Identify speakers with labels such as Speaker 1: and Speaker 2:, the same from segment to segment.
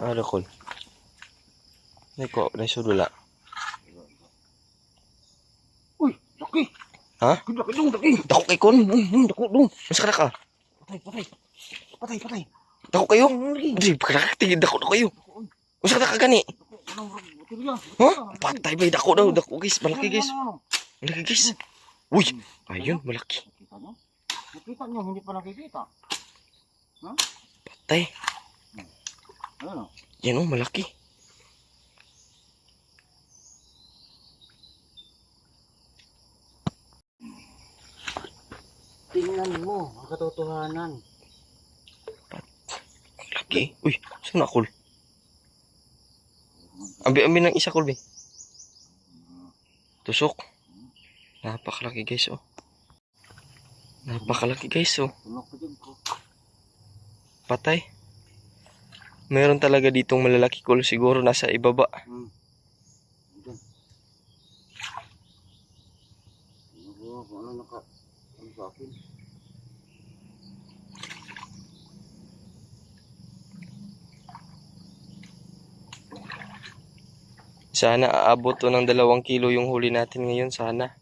Speaker 1: Ano kol? Nay sudula.
Speaker 2: Uy, laki.
Speaker 1: Ha?
Speaker 2: Laki dong, laki.
Speaker 1: Dako kay kon.
Speaker 2: Dako dong.
Speaker 1: Mas kana ka.
Speaker 2: Patay.
Speaker 1: Dako kayo. Di pagka tingin dako kayo. Mas kana ka gani. Ha? Patay ba dako daw, dako guys, malaki guys. Malaki guys. Uy, ayun malaki.
Speaker 2: Nakita niyo, hindi pa nakikita. Ha?
Speaker 1: Patay.
Speaker 2: Ano?
Speaker 1: Yan oh, malaki.
Speaker 2: Tingnan mo, ang katotohanan.
Speaker 1: Laki. Uy, saan na kol? Ambi ng isa kol be. Tusok. Napakalaki guys oh. Napakalaki guys oh. Patay. Meron talaga ditong malalaki kol, siguro nasa ibaba. Sana aabot to ng 2 kilo yung huli natin ngayon, sana.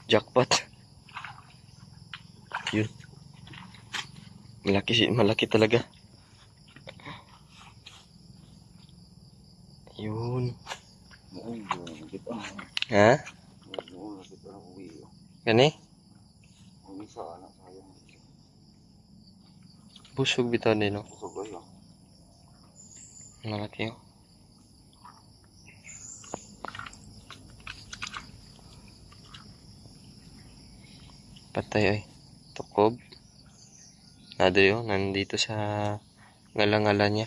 Speaker 1: Jackpot. Yun. Malaki talaga. Yun. Ha? Gani? Busog bitaw din no? Malaki oh. Patay ay. Tukob. Nado yun, nandito sa ngala-ngala niya.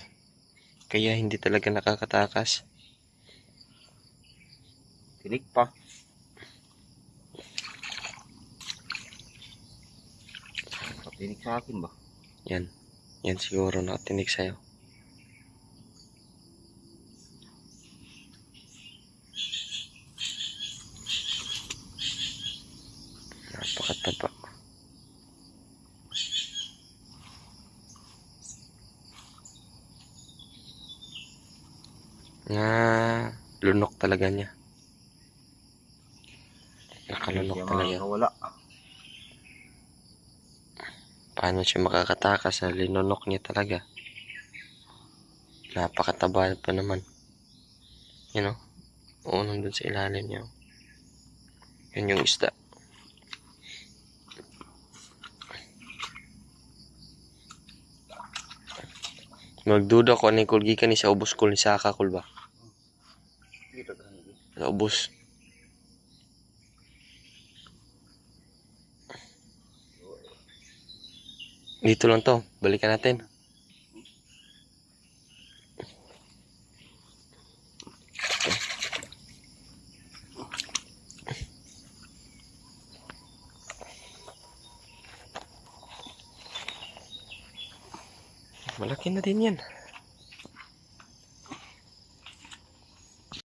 Speaker 1: Kaya hindi talaga nakakatakas.
Speaker 2: Tinik pa. Tinik sa akin ba?
Speaker 1: Yan. Yan siguro nakatinik sa'yo. Napakataba. Lunok talaga niya. Nakalunok talaga.
Speaker 2: Wala.
Speaker 1: Paano siya makakatakas sa linunok niya talaga? Napakataba pa naman. You know? Oo, nandun sa ilalim niya. Yun yung isda. Magduda ko ano yung kulgi ka ni sa ubos kul ni Saka kul ba? Sa ubos. Dito lang to. Balikan natin. Malaki na din yan.